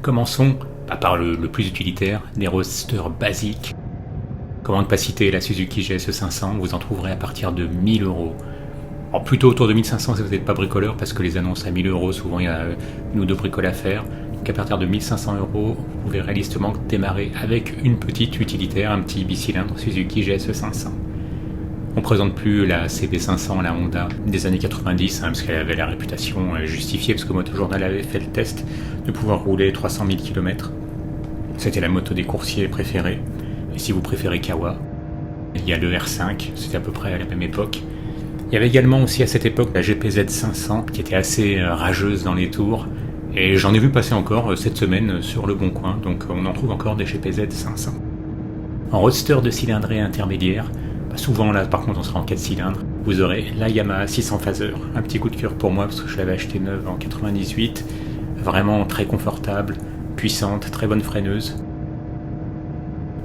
Commençons par le plus utilitaire, des roadsters basiques. Comment ne pas citer la Suzuki GSE 500, vous en trouverez à partir de 1000 euros. Alors plutôt autour de 1500 si vous n'êtes pas bricoleur, parce que les annonces à 1000 euros, souvent il y a une ou deux bricoles à faire. Donc à partir de 1500 euros, vous pouvez réalistement démarrer avec une petite utilitaire, un petit bicylindre Suzuki GSE 500. On ne présente plus la CB500, la Honda des années 90, parce qu'elle avait la réputation justifiée, parce que Motojournal avait fait le test de pouvoir rouler 300 000 km. C'était la moto des coursiers préférée. Et si vous préférez Kawa, il y a le R5, c'était à peu près à la même époque. Il y avait également aussi à cette époque la GPZ 500, qui était assez rageuse dans les tours. Et j'en ai vu passer encore cette semaine sur le Bon Coin, donc on en trouve encore des GPZ 500. En roadster de cylindrée intermédiaire, souvent là par contre on sera en 4 cylindres, vous aurez la Yamaha 600 Phaser. Un petit coup de cœur pour moi parce que je l'avais acheté neuve en 98, vraiment très confortable, puissante, très bonne freineuse.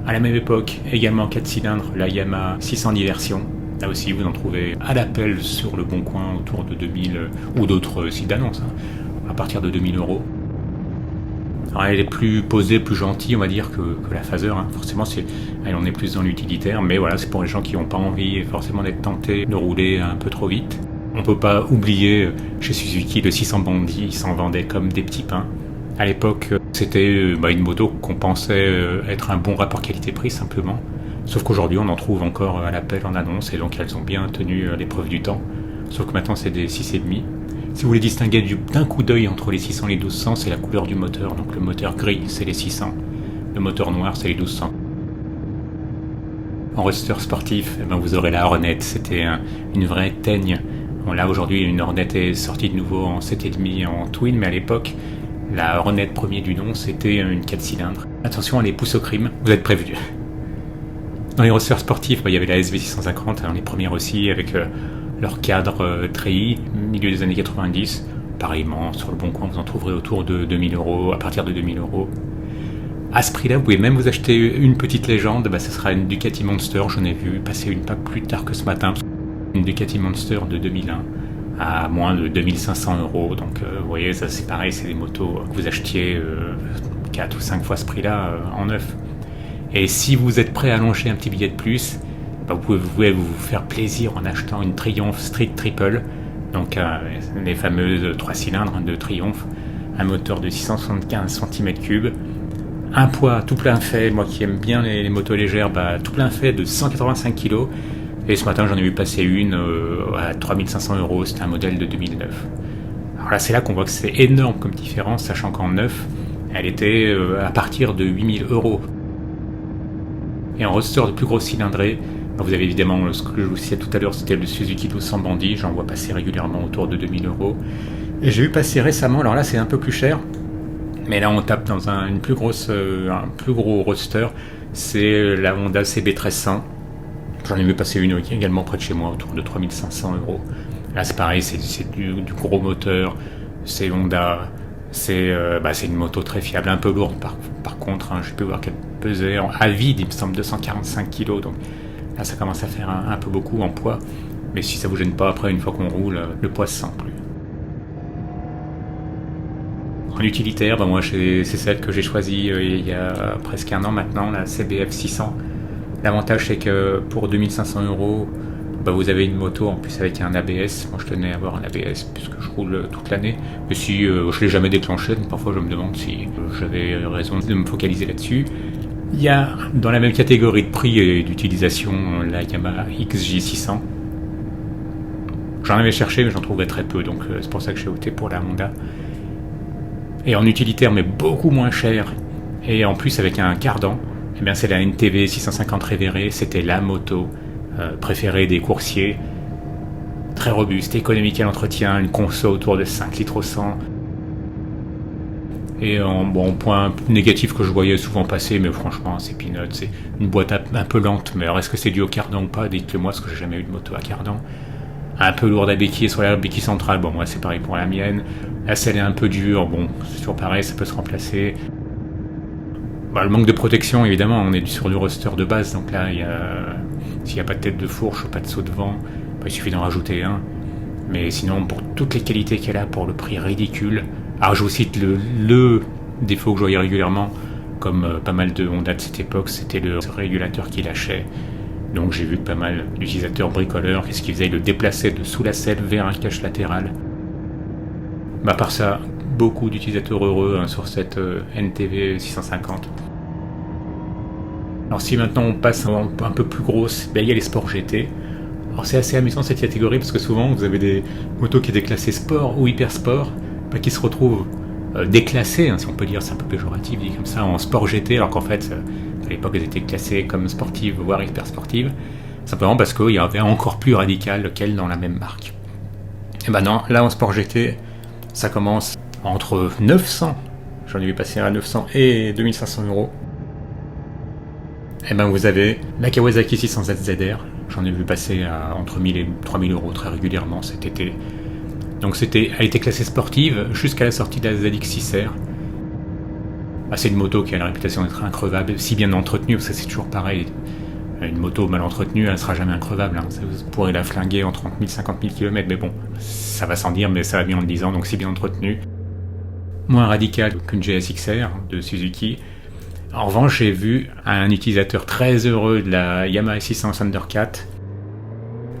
À la même époque, également en 4 cylindres, la Yamaha 600 Diversion. Là aussi vous en trouvez à l'appel sur le Bon Coin autour de 2000 ou d'autres sites d'annonces, à partir de 2000 euros. Alors elle est plus posée, plus gentille, on va dire, que la Phaser. Forcément, on est plus dans l'utilitaire, mais voilà, c'est pour les gens qui n'ont pas envie forcément d'être tentés de rouler un peu trop vite. On ne peut pas oublier chez Suzuki le 600 Bandit, ils s'en vendaient comme des petits pains. À l'époque, c'était une moto qu'on pensait être un bon rapport qualité-prix simplement. Sauf qu'aujourd'hui, on en trouve encore à l'appel en annonce, et donc elles ont bien tenu l'épreuve du temps. Sauf que maintenant, c'est des 6,5. Si vous voulez distinguer d'un coup d'œil entre les 600 et les 1200, c'est la couleur du moteur. Donc le moteur gris, c'est les 600. Le moteur noir, c'est les 1200. En roadster sportif, vous aurez la Hornet. C'était une vraie teigne. Bon, là, aujourd'hui, une Hornet est sortie de nouveau en 7,5 en twin, mais à l'époque, la Hornet premier du nom, c'était une 4 cylindres. Attention, elle les pousse au crime. Vous êtes prévenus. Dans les roadsters sportifs, il y avait la SV650, les premières aussi, avec leur cadre treillis, milieu des années 90. Pareillement, sur le Bon Coin, vous en trouverez autour de 2000 euros, à partir de 2000 euros. À ce prix-là, vous pouvez même vous acheter une petite légende, ce sera une Ducati Monster. J'en ai vu passer une pas plus tard que ce matin. Une Ducati Monster de 2001 à moins de 2500 euros. Donc, vous voyez, ça c'est pareil, c'est des motos que vous achetiez 4 ou 5 fois ce prix-là en neuf. Et si vous êtes prêt à allonger un petit billet de plus, vous pouvez vous faire plaisir en achetant une Triumph Street Triple, donc les fameuses 3 cylindres de Triumph, un moteur de 675 cm3, un poids tout plein fait, moi qui aime bien les motos légères, tout plein fait de 185 kg, et ce matin j'en ai vu passer une à 3500 euros, c'était un modèle de 2009. Alors là c'est là qu'on voit que c'est énorme comme différence, sachant qu'en neuf, elle était à partir de 8000 euros. Et en roadster de plus grosse cylindrée, vous avez évidemment ce que je vous citais tout à l'heure, c'était le Suzuki 1200 Bandit, j'en vois passer régulièrement autour de 2000 euros. Et j'ai vu passer récemment, alors là c'est un peu plus cher, mais là on tape dans un plus gros roadster, c'est la Honda CB1300. J'en ai vu passer une également près de chez moi, autour de 3500 euros. Là c'est pareil, c'est du gros moteur, c'est Honda, c'est une moto très fiable, un peu lourde par contre, j'ai pu voir qu'elle pesait à vide, il me semble 245 kg, donc là ça commence à faire un peu beaucoup en poids, mais si ça vous gêne pas après, une fois qu'on roule, le poids se sent plus. En utilitaire, moi c'est celle que j'ai choisie il y a presque un an maintenant, la CBF 600. L'avantage c'est que pour 2500 euros, vous avez une moto en plus avec un ABS. Moi je tenais à avoir un ABS puisque je roule toute l'année. Mais si je l'ai jamais déclenché, donc parfois je me demande si j'avais raison de me focaliser là-dessus. Il y a dans la même catégorie de prix et d'utilisation la Yamaha XJ600. J'en avais cherché mais j'en trouvais très peu, donc c'est pour ça que j'ai opté pour la Honda. Et en utilitaire mais beaucoup moins cher, et en plus avec un cardan, c'est la NTV 650 Reveré. C'était la moto préférée des coursiers. Très robuste, économique à l'entretien, une conso autour de 5 litres au 100. Et point négatif que je voyais souvent passer, mais franchement c'est peanut, c'est une boîte un peu lente, mais alors est-ce que c'est dû au cardan ou pas, dites-le moi, parce que j'ai jamais eu de moto à cardan. Un peu lourde à béquille sur la béquille centrale, moi c'est pareil pour la mienne. La selle est un peu dure, c'est toujours pareil, ça peut se remplacer. Le manque de protection, évidemment, on est sur du roadster de base, donc là s'il n'y a pas de tête de fourche ou pas de saut de vent, il suffit d'en rajouter un. Mais sinon, pour toutes les qualités qu'elle a, pour le prix ridicule, alors je vous cite le défaut que je voyais régulièrement, comme pas mal de Honda de cette époque, c'était le régulateur qui lâchait. Donc j'ai vu que pas mal d'utilisateurs bricoleurs, qu'est-ce qu'ils faisaient? Ils le déplaçaient de sous la selle vers un cache latéral. À part ça, beaucoup d'utilisateurs heureux sur cette NTV 650. Alors si maintenant on passe un peu plus grosse, il y a les sports GT. Alors c'est assez amusant cette catégorie parce que souvent vous avez des motos qui étaient classées sport ou hyper sport, qui se retrouvent déclassées, si on peut dire, c'est un peu péjoratif dit comme ça, en sport GT, alors qu'en fait à l'époque elles étaient classées comme sportives voire hyper sportives, simplement parce qu'il y avait encore plus radical qu'elles dans la même marque. Et non, là en sport GT ça commence entre 900, j'en ai vu passer à 900 et 2500 euros. Et vous avez la Kawasaki 600 ZR, j'en ai vu passer à entre 1000 et 3000 euros très régulièrement cet été. Donc elle était classée sportive jusqu'à la sortie de la ZX6R. C'est une moto qui a la réputation d'être increvable, si bien entretenue, parce que c'est toujours pareil. Une moto mal entretenue, elle ne sera jamais increvable. Vous pourrez la flinguer en 30 000, 50 000 km, mais bon, ça va sans dire, mais ça va bien en le disant, donc si bien entretenue. Moins radical qu'une GSX-R de Suzuki. En revanche, j'ai vu un utilisateur très heureux de la Yamaha 600 Thundercat.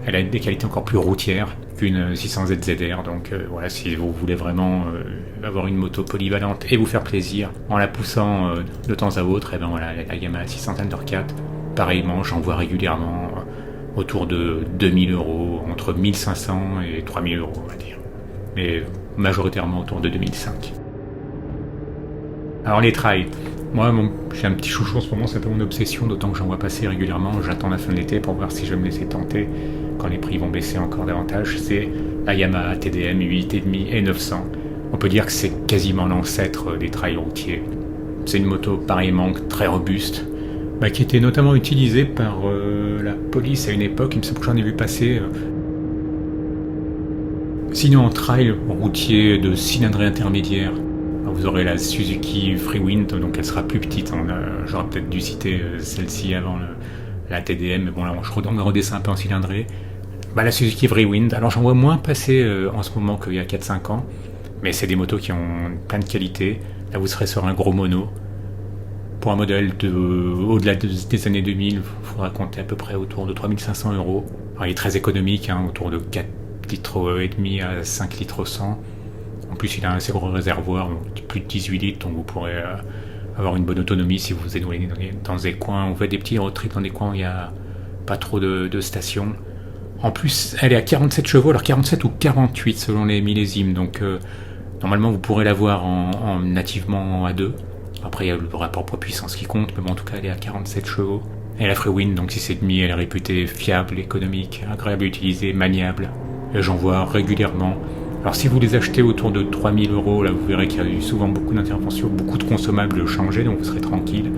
Elle a des qualités encore plus routières qu'une 600Z ZR. Donc voilà, si vous voulez vraiment avoir une moto polyvalente et vous faire plaisir en la poussant de temps à autre, voilà, la Yamaha 600 Thundercat. Pareillement, j'en vois régulièrement autour de 2000 euros, entre 1500 et 3000 euros, on va dire. Mais majoritairement autour de 2005. Alors les trails. Moi, j'ai un petit chouchou en ce moment, c'est un peu mon obsession, d'autant que j'en vois passer régulièrement. J'attends la fin de l'été pour voir si je vais me laisser tenter quand les prix vont baisser encore davantage. C'est la Yamaha TDM 8,5 et 900. On peut dire que c'est quasiment l'ancêtre des trails routiers. C'est une moto pareillement très robuste, qui était notamment utilisée par la police à une époque. Il me semble que j'en ai vu passer. Sinon, en trail routier de cylindrée intermédiaire, vous aurez la Suzuki Freewind, donc elle sera plus petite. J'aurais peut-être dû citer celle-ci avant la TDM, mais bon là je redescends un peu en cylindrée. La Suzuki Freewind, alors j'en vois moins passer en ce moment qu'il y a 4-5 ans, mais c'est des motos qui ont plein de qualités. Là vous serez sur un gros mono. Pour un modèle au-delà des années 2000, il faudra compter à peu près autour de 3500 euros. Alors, il est très économique, autour de 4 litres et demi à 5 litres 100. En plus, il a un assez gros réservoir, plus de 18 litres, donc vous pourrez avoir une bonne autonomie si vous êtes dans des coins, vous faites des petits road trips dans des coins où il n'y a pas trop de stations. En plus, elle est à 47 chevaux, alors 47 ou 48 selon les millésimes, donc normalement vous pourrez l'avoir nativement à 2. Après, il y a le rapport poids-puissance qui compte, mais en tout cas, elle est à 47 chevaux. Et la Freewind, donc 6,5, elle est réputée fiable, économique, agréable à utiliser, maniable. Et j'en vois régulièrement. Alors si vous les achetez autour de 3000 euros, là vous verrez qu'il y a eu souvent beaucoup d'interventions, beaucoup de consommables changés, donc vous serez tranquille.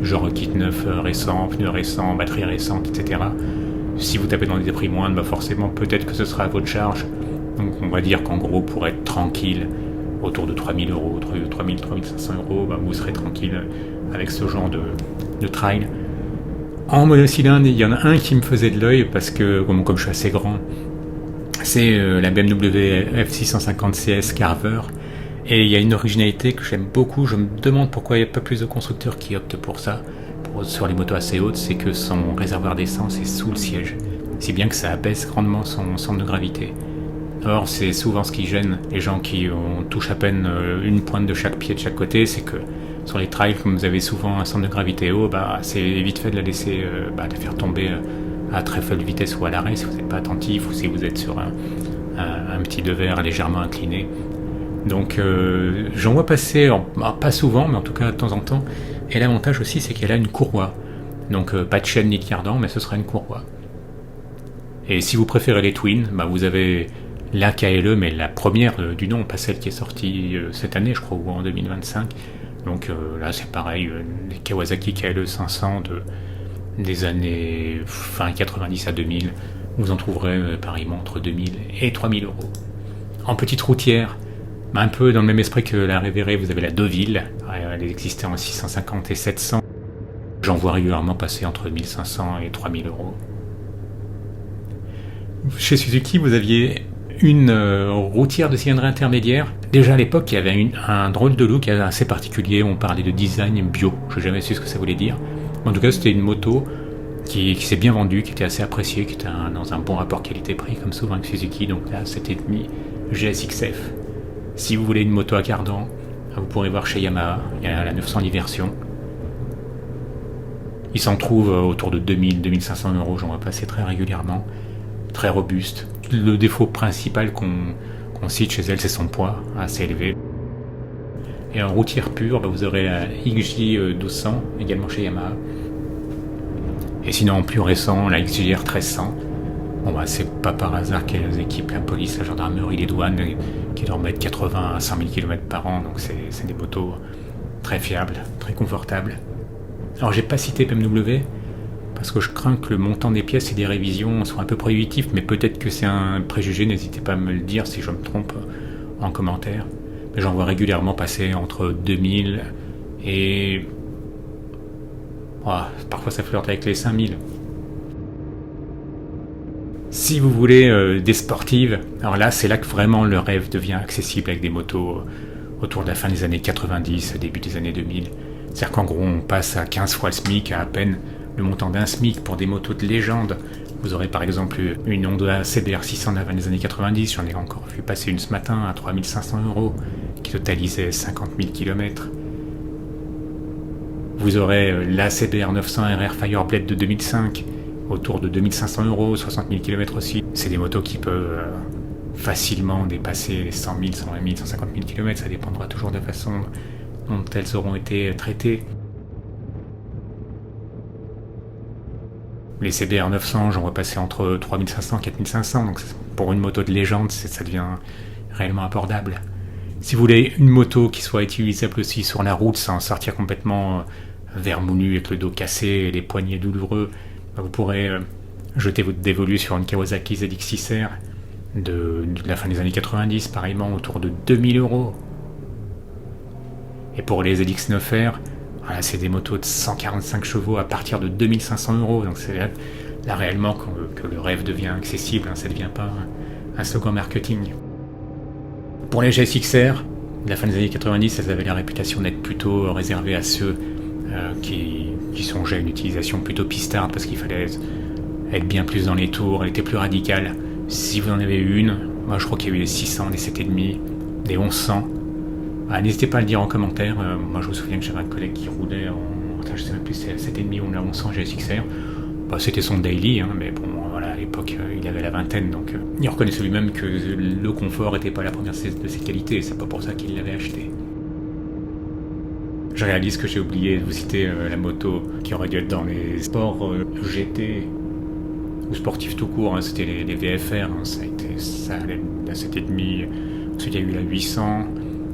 Genre kit neuf récent, pneus récents, batterie récente, etc. Si vous tapez dans des prix moindres, forcément peut-être que ce sera à votre charge. Donc on va dire qu'en gros, pour être tranquille, autour de 3000 euros, 3000, 3500 euros, vous serez tranquille avec ce genre de trail. En monocylindre, il y en a un qui me faisait de l'œil parce que, comme je suis assez grand, c'est la BMW F650 CS Carver. Et il y a une originalité que j'aime beaucoup. Je me demande pourquoi il n'y a pas plus de constructeurs qui optent pour ça, sur les motos assez hautes, c'est que son réservoir d'essence est sous le siège. Si bien que ça abaisse grandement son centre de gravité. Or, c'est souvent ce qui gêne les gens qui touchent à peine une pointe de chaque pied de chaque côté, c'est que sur les trails, comme vous avez souvent un centre de gravité haut, c'est vite fait de la laisser, de faire tomber à très faible vitesse ou à l'arrêt si vous n'êtes pas attentif ou si vous êtes sur un petit devers légèrement incliné. Donc j'en vois passer, pas souvent, mais en tout cas de temps en temps. Et l'avantage aussi, c'est qu'elle a une courroie. Donc pas de chaîne ni de cardan, mais ce sera une courroie. Et si vous préférez les twins, vous avez la KLE, mais la première du nom, pas celle qui est sortie cette année, je crois, ou en 2025. Donc là, c'est pareil, les Kawasaki KLE 500 des années fin 90 à 2000. Vous en trouverez pareillement entre 2000 et 3000 euros. En petite routière, un peu dans le même esprit que la Révéré, vous avez la Deauville. Elle existait en 650 et 700. J'en vois régulièrement passer entre 1500 et 3000 euros. Chez Suzuki, vous aviez une routière de cylindrée intermédiaire. Déjà à l'époque, il y avait un drôle de look assez particulier. On parlait de design bio. Je n'ai jamais su ce que ça voulait dire. En tout cas, c'était une moto qui s'est bien vendue, qui était assez appréciée, qui était dans un bon rapport qualité-prix, comme souvent avec Suzuki. Donc là, 7,5 GSXF. Si vous voulez une moto à cardan, vous pourrez voir chez Yamaha. Il y a la 900 version. Il s'en trouve autour de 2000-2500 euros. J'en vois passer très régulièrement. Très robuste. Le défaut principal qu'on cite chez elle, c'est son poids assez élevé. Et en routière pure, vous aurez la XJ 1200, également chez Yamaha. Et sinon, en plus récent, la XJR 1300. C'est pas par hasard qu'elles équipent la police, la gendarmerie, les douanes, qui doivent mettre 80 à 100 000 km par an. Donc c'est des motos très fiables, très confortables. Alors j'ai pas cité BMW, parce que je crains que le montant des pièces et des révisions soient un peu prohibitifs, mais peut-être que c'est un préjugé, n'hésitez pas à me le dire si je me trompe en commentaire. Mais j'en vois régulièrement passer entre 2000 et... parfois ça flirte avec les 5000. Si vous voulez des sportives, alors là c'est là que vraiment le rêve devient accessible avec des motos autour de la fin des années 90, début des années 2000. C'est-à-dire qu'en gros on passe à 15 fois le SMIC, à peine le montant d'un SMIC pour des motos de légende. Vous aurez par exemple une Honda CBR 600 de la fin des années 90, j'en ai encore vu passer une ce matin à 3500 €, qui totalisait 50 000 km. Vous aurez la CBR 900 RR Fireblade de 2005, autour de 2500 €, 60 000 km aussi. C'est des motos qui peuvent facilement dépasser les 100 000, 120 000, 150 000 km, ça dépendra toujours de la façon dont elles auront été traitées. Les CBR 900, j'en vois passer entre 3500 et 4500, donc pour une moto de légende, ça devient réellement abordable. Si vous voulez une moto qui soit utilisable aussi sur la route sans sortir complètement vermoulu avec le dos cassé et les poignets douloureux, vous pourrez jeter votre dévolu sur une Kawasaki ZX6R de la fin des années 90, pareillement autour de 2000 €. Et pour les ZX9R, c'est des motos de 145 chevaux à partir de 2500 €. Donc c'est là réellement que le rêve devient accessible, ça ne devient pas un slogan marketing. Pour les GSXR, de la fin des années 90, elles avaient la réputation d'être plutôt réservées à ceux qui songeaient à une utilisation plutôt pistarde, parce qu'il fallait être bien plus dans les tours, elle était plus radicale. Si vous en avez une, moi je crois qu'il y a eu des 600, des 7,5, des 1100. N'hésitez pas à le dire en commentaire. Moi je me souviens que j'avais un collègue qui roulait je sais même plus, c'est 7,5 ou la 1100 GSXR. C'était son daily, mais bon, à l'époque il avait la vingtaine, donc il reconnaissait lui-même que le confort n'était pas la première de ses qualités, et c'est pas pour ça qu'il l'avait acheté. Je réalise que j'ai oublié de vous citer la moto qui aurait dû être dans les sports GT ou sportifs tout court, c'était les VFR, ça allait à 7,5, ensuite il y a eu la 800.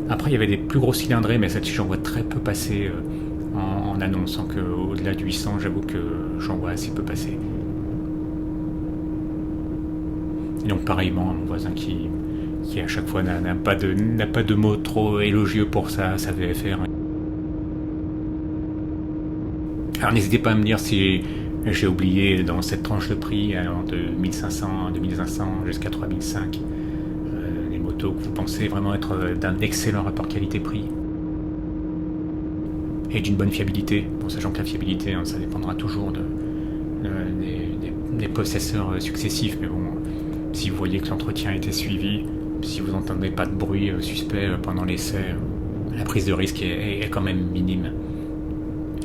Après il y avait des plus gros cylindrés, mais celle-ci j'en vois très peu passer en annonçant qu'au-delà du 800, j'avoue que j'en vois assez peu passer. Et donc pareillement, mon voisin qui à chaque fois n'a pas de mots trop élogieux pour sa VFR. Alors n'hésitez pas à me dire si j'ai oublié dans cette tranche de prix, allant de 1500 à 2500 jusqu'à 3005, les motos que vous pensez vraiment être d'un excellent rapport qualité-prix et d'une bonne fiabilité. Bon, sachant que la fiabilité, ça dépendra toujours des possesseurs successifs, mais bon, si vous voyez que l'entretien a été suivi, si vous n'entendez pas de bruit suspect pendant l'essai, la prise de risque est quand même minime.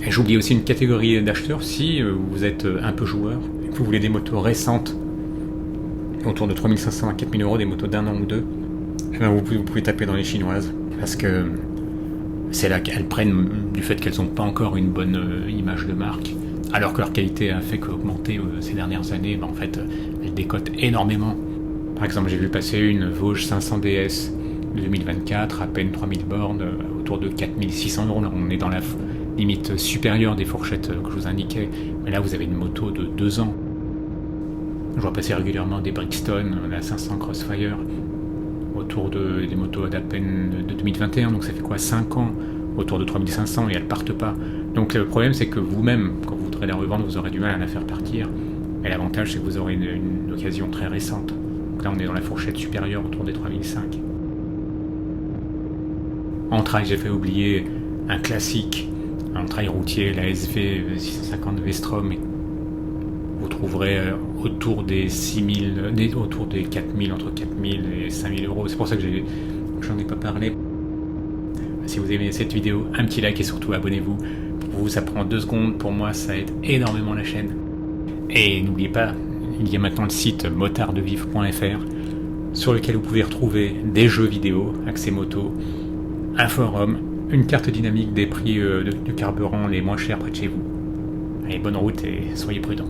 Et j'oublie aussi une catégorie d'acheteurs. Si vous êtes un peu joueur et que vous voulez des motos récentes autour de 3500 à 4000 €, des motos d'un an ou deux, vous pouvez taper dans les chinoises, parce que c'est là qu'elles prennent du fait qu'elles n'ont pas encore une bonne image de marque, alors que leur qualité a fait qu'augmenter ces dernières années. En fait elles décotent énormément. Par exemple, j'ai vu passer une Vosges 500 DS de 2024, à peine 3000 bornes, autour de 4600 €. Là on est dans la limite supérieure des fourchettes que je vous indiquais, mais là vous avez une moto de 2 ans. Je vois passer régulièrement des Brixton, la 500 Crossfire, autour des motos d'à peine de 2021, donc ça fait quoi, 5 ans, autour de 3500, et elles partent pas. Donc le problème c'est que vous-même, quand vous voudrez la revendre, vous aurez du mal à la faire partir, et l'avantage c'est que vous aurez une occasion très récente. Donc là on est dans la fourchette supérieure, autour des 3005. En trail, j'ai fait oublier un classique, un trail routier, la SV 650 V-Strom. Vous trouverez autour des 6000, autour des 4000, entre 4000 et 5000 euros. C'est pour ça que j'en ai pas parlé. Si vous aimez cette vidéo, un petit like et surtout abonnez-vous. Pour vous, ça prend 2 secondes. Pour moi, ça aide énormément la chaîne. Et n'oubliez pas, il y a maintenant le site motardevivre.fr sur lequel vous pouvez retrouver des jeux vidéo, accès moto, un forum, une carte dynamique des prix de carburant les moins chers près de chez vous. Allez, bonne route et soyez prudents.